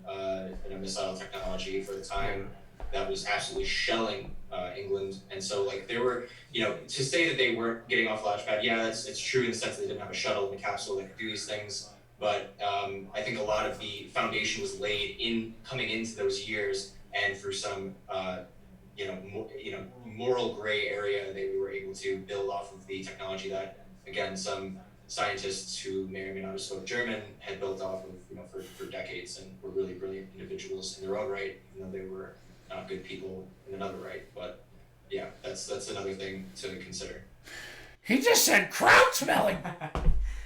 missile technology for the time that was absolutely shelling England. And so, like, there were, to say that they weren't getting off the launch pad, it's true in the sense that they didn't have a shuttle and a capsule that could do these things. But I think a lot of the foundation was laid in coming into those years. And through some, moral gray area, they were able to build off of the technology that, again, some scientists who may or may not have spoke German had built off of, for decades, and were really brilliant individuals in their own right, even though they were not good people in another right. But yeah, that's another thing to consider. He just said kraut smelling.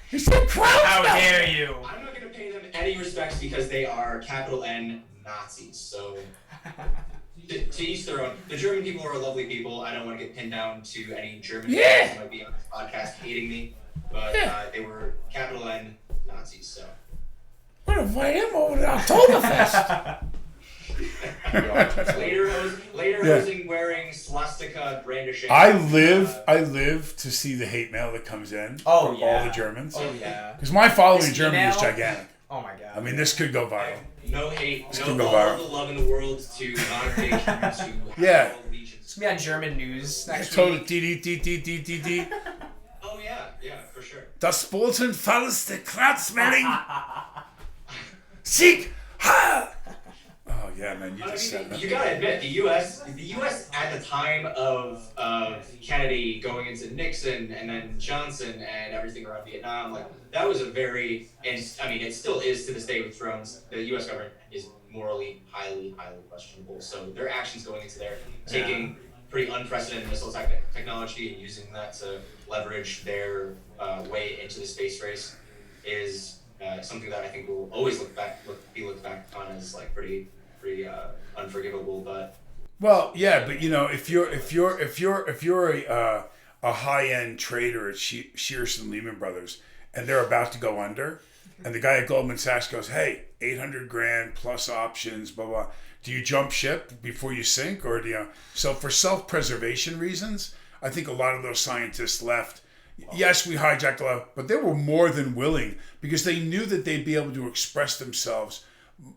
He said kraut smelling. How dare you? I'm not going to pay them any respects because they are capital N Nazis. So. To each their own. The German people are lovely people. I don't want to get pinned down to any German people who might be on this podcast hating me, but they were capital N Nazis. So. What if I am over at Oktoberfest? Lederhosen wearing swastika brandishing. I live to see the hate mail that comes in from all the Germans. Oh yeah. Because my following in Germany is gigantic. Oh my god. I mean, this could go viral. No hate, This no can go all viral. the love in the world to non-Asians who have Yeah. all allegiance. It's gonna be on German news next Totally. week. D. Oh yeah, for sure. Das Boten falls der Kratzmelding. Sieg! Ha! Oh yeah, man, you I just mean, said you that. gotta admit, the U.S. at the time of Kennedy going into Nixon and then Johnson and everything around Vietnam, like that was a very, and I mean, it still is to this day with drones. The U.S. government is morally highly questionable. So their actions going into there, taking pretty unprecedented missile technology and using that to leverage their way into the space race is something that I think will always be looked back on as like pretty unforgivable. But Well, yeah, but you know, if you're a high end trader at Shearson Lehman Brothers and they're about to go under, and the guy at Goldman Sachs goes, "Hey, 800 grand plus options, blah blah." Do you jump ship before you sink, or do you? So for self-preservation reasons, I think a lot of those scientists left. Yes, we hijacked a lot, but they were more than willing because they knew that they'd be able to express themselves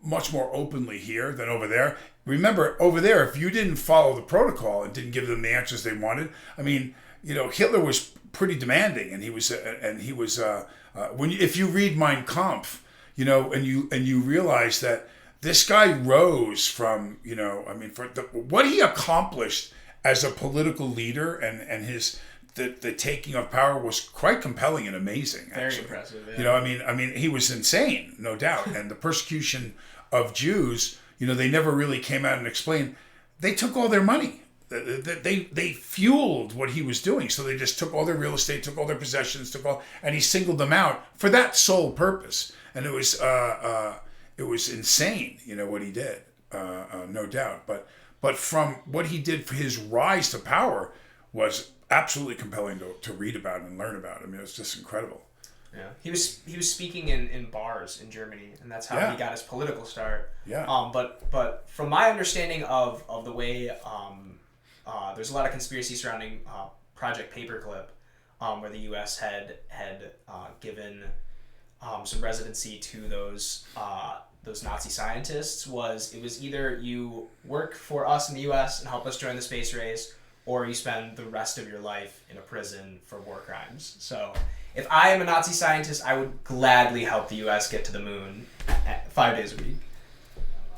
much more openly here than over there. Remember, over there, if you didn't follow the protocol and didn't give them the answers they wanted, I mean, you know, Hitler was pretty demanding, and he was if you read Mein Kampf, you know, and you realize that this guy rose from, you know, I mean, for what he accomplished as a political leader and his the taking of power was quite compelling and amazing. Very actually. impressive. Yeah. You know, I mean, he was insane, no doubt. And the persecution of Jews, you know, they never really came out and explained. They took all their money. They fueled what he was doing. So they just took all their real estate, took all their possessions, and he singled them out for that sole purpose. And it was insane, you know, what he did, no doubt. But from what he did for his rise to power was absolutely compelling to read about and learn about. I mean, it was just incredible. Yeah, he was speaking in bars in Germany, and that's how he got his political start. Yeah. But from my understanding of the way there's a lot of conspiracy surrounding Project Paperclip, where the U.S. had given some residency to those Nazi scientists. It was either you work for us in the U.S. and help us join the space race, or you spend the rest of your life in a prison for war crimes. So if I am a Nazi scientist, I would gladly help the U.S. get to the moon 5 days a week.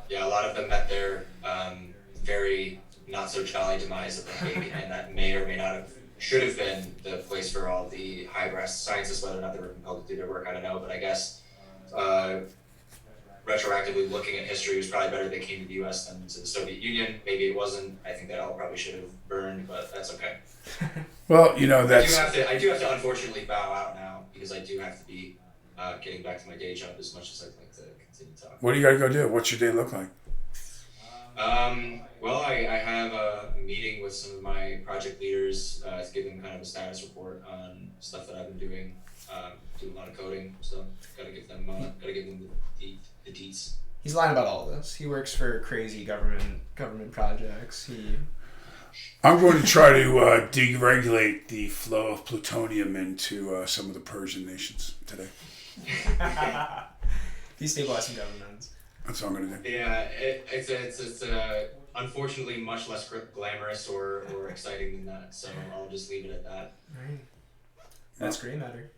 yeah, a lot of them met their very not so jolly demise at the Hague, and that may or may not have should have been the place for all the high-brass scientists. Whether or not they were compelled to do their work, I don't know. But I guess retroactively looking at history, it was probably better they came to the U.S. than to the Soviet Union. Maybe it wasn't. I think that all probably should have burned, but that's okay. Well, you know, I do have to unfortunately bow out now because I do have to be getting back to my day job as much as I'd like to continue talking. what do you got to go do? What's your day look like? Well, I have a meeting with some of my project leaders to give them kind of a status report on stuff that I've been doing. Do a lot of coding, so gotta give them the deets. He's lying about all of this. He works for crazy government projects. I'm going to try to deregulate the flow of plutonium into some of the Persian nations today. Destabilize some governments. That's what I'm going to do. Yeah, it's unfortunately much less glamorous or exciting than that. So I'll just leave it at that. Right. That's Gray Matter.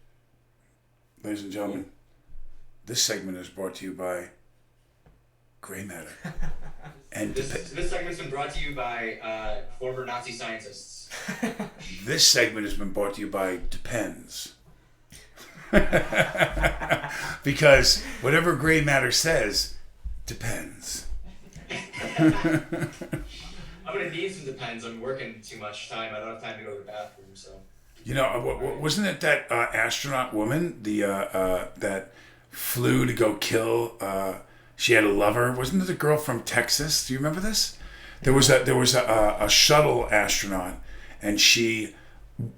Ladies and gentlemen, this segment is brought to you by Gray Matter. And This segment's been brought to you by former Nazi scientists. this segment has been brought to you by Depends. Because whatever Gray Matter says, depends. I'm gonna need some Depends. I'm working too much time. I don't have time to go to the bathroom, so. You know, wasn't it that astronaut woman, that flew to go kill? She had a lover. Wasn't it a girl from Texas? Do you remember this? There was a shuttle astronaut, and she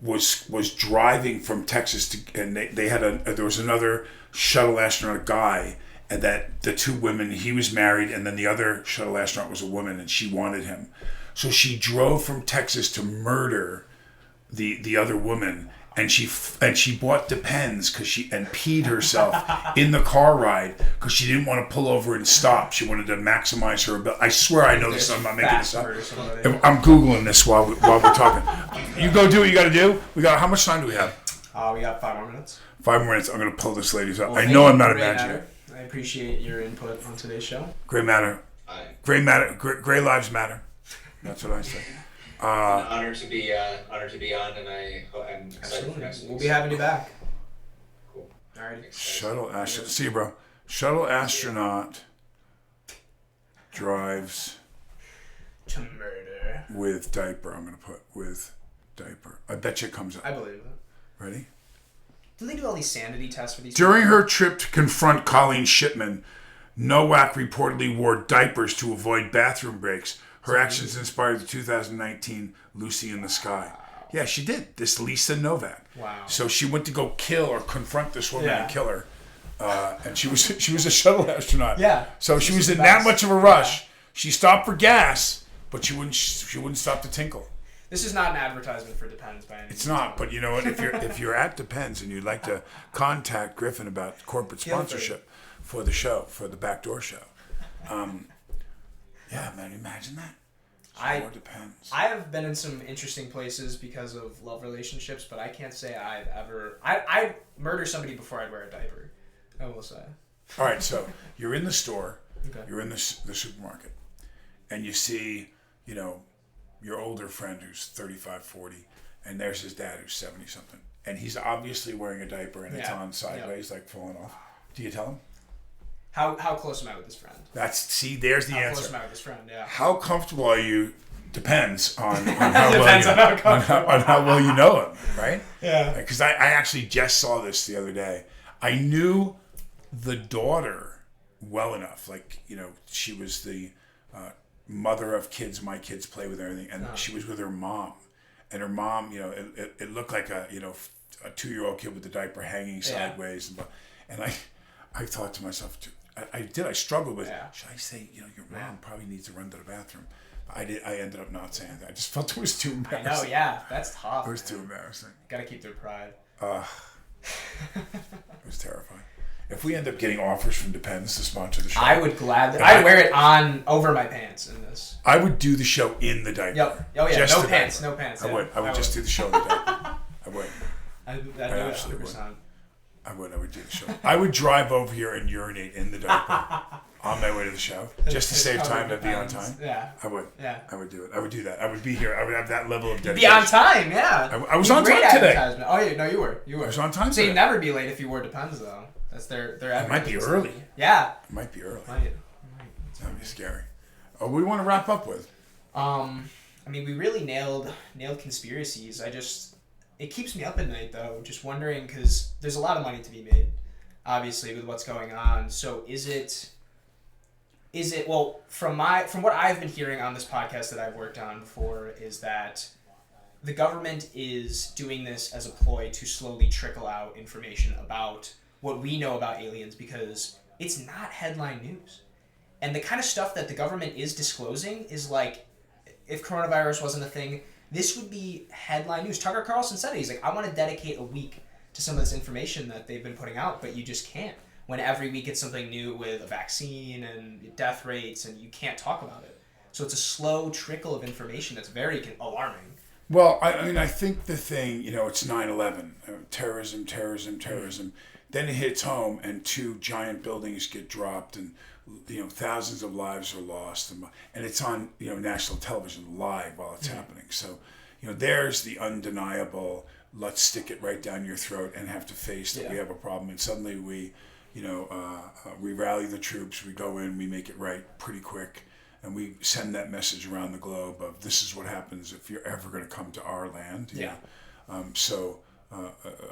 was driving from Texas and they had there was another shuttle astronaut guy, and that the two women, he was married, and then the other shuttle astronaut was a woman, and she wanted him, so she drove from Texas to murder the other woman, And she bought Depends and peed herself in the car ride because she didn't want to pull over and stop. She wanted to maximize her ability. I swear I know this. I'm not making this up. I'm Googling this while we're talking. You go do what you got to do. How much time do we have? We got 5 more minutes. 5 more minutes. I'm going to pull this lady's up. Well, I know I'm not a manager. I appreciate your input on today's show. Gray matter. Gray lives matter. That's what I say. An honor to be on, and I'm excited for next week. We'll be having you back. Cool. All right. Shuttle astronaut. See you, bro. Shuttle astronaut drives To murder. with diaper. I'm gonna put with diaper. I bet you it comes up. I believe it. Ready? Do they do all these sanity tests for these? During people? her trip to confront Colleen Shipman, Nowak reportedly wore diapers to avoid bathroom breaks. Her actions inspired the 2019 Lucy in the Sky. Yeah, she did. This Lisa Novak. Wow. So she went to go kill or confront this woman and kill her. And she was a shuttle astronaut. Yeah. So she was in that much of a rush. Yeah. She stopped for gas, but she wouldn't stop to tinkle. This is not an advertisement for Depends by any means. It's not, but you know what? If you're at Depends and you'd like to contact Griffin about corporate sponsorship for the show, for the Backdoor Show. Yeah, man, imagine that. Depends. I have been in some interesting places because of love relationships, but I can't say I'd murder somebody before I'd wear a diaper. I will say. All right, so you're in the store, okay. You're in the supermarket, and you see, your older friend who's 35, 40, and there's his dad who's 70 something, and he's obviously wearing a diaper and it's on sideways, like falling off. Do you tell him? How close am I with this friend? There's the answer. How close am I with this friend? Yeah. How comfortable are you? Depends on how well you know him, right? Yeah. Because I actually just saw this the other day. I knew the daughter well enough. She was the mother of kids my kids play with, and everything, and she was with her mom. And her mom, it looked like a 2-year-old kid with the diaper hanging sideways. And I thought to myself, I struggled with, should I say, your mom probably needs to run to the bathroom? I ended up not saying that. I just felt it was too embarrassing. I know, yeah, that's tough. It was too embarrassing. Gotta keep their pride. It was terrifying. If we end up getting offers from Depends to sponsor the show, I would gladly. I'd wear it on over my pants in this. I would do the show in the diaper. Yep. Oh yeah, no pants. I would just do the show in the diaper. I would. I'd do I it absolutely 100%. would. I would do the show. I would drive over here and urinate in the diaper on my way to the show just to save time to be on time. Yeah. I would. Yeah. I would do it. I would do that. I would be here. I would have that level of dedication. Be on time, yeah. I was on time today. Oh yeah, no, you were. I was on time So today. you'd never be late if you wore Depends though. That's their It might be early. Yeah. It might be early. Might. That'd be scary. Oh, we want to wrap up with. We really nailed conspiracies. It keeps me up at night though, just wondering because there's a lot of money to be made, obviously with what's going on. So is it well from what I've been hearing on this podcast that I've worked on before is that the government is doing this as a ploy to slowly trickle out information about what we know about aliens because it's not headline news. And the kind of stuff that the government is disclosing is like, if coronavirus wasn't a thing, this would be headline news. Tucker Carlson said it. He's like, I want to dedicate a week to some of this information that they've been putting out, but you just can't. When every week it's something new with a vaccine and death rates, and you can't talk about it. So it's a slow trickle of information that's very alarming. Well, I think the thing, it's 9/11, terrorism. Then it hits home, and 2 giant buildings get dropped, and thousands of lives are lost, and it's on national television live while it's happening. So, there's the undeniable. Let's stick it right down your throat and have to face that we have a problem, and suddenly we rally the troops, we go in, we make it right pretty quick. And we send that message around the globe of this is what happens if you're ever going to come to our land.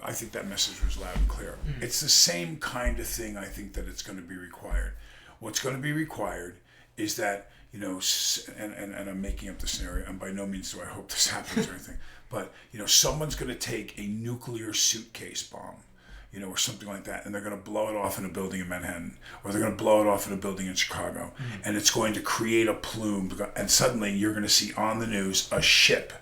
I think that message was loud and clear. Mm-hmm. It's the same kind of thing I think that it's going to be required. What's going to be required is that, and I'm making up the scenario, and by no means do I hope this happens or anything, but, someone's going to take a nuclear suitcase bomb, or something like that, and they're going to blow it off in a building in Manhattan, or they're going to blow it off in a building in Chicago, and it's going to create a plume, and suddenly you're going to see on the news a ship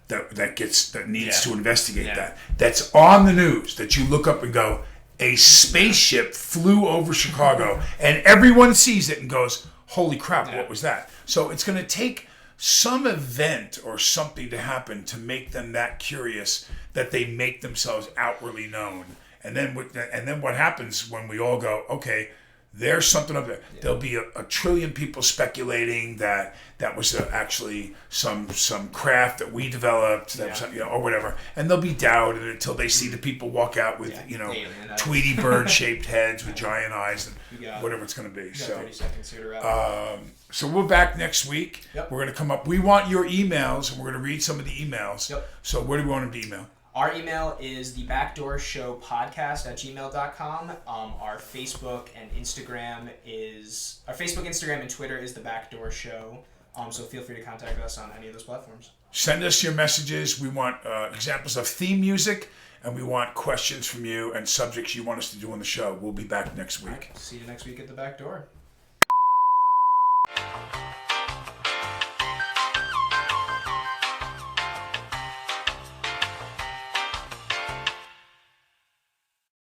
that needs to investigate that. That's on the news that you look up and go, a spaceship flew over Chicago, and everyone sees it and goes, holy crap, what was that? So it's going to take some event or something to happen to make them that curious that they make themselves outwardly known. And then what happens when we all go, okay, there's something up there. Yeah. There'll be a trillion people speculating that was actually some craft that we developed, that was, or whatever. And they'll be doubted until they see the people walk out with Tweety bird shaped heads with giant eyes and whatever it's going to be. So 30 seconds here to wrap. So we're back next week. Yep. We're going to come up. We want your emails, and we're going to read some of the emails. Yep. So where do we want them to email? Our email is the Backdoor Show Podcast at gmail.com. Our Facebook, Instagram, and Twitter is the Backdoor Show. So feel free to contact us on any of those platforms. Send us your messages. We want examples of theme music, and we want questions from you and subjects you want us to do on the show. We'll be back next week. Right. See you next week at the Backdoor.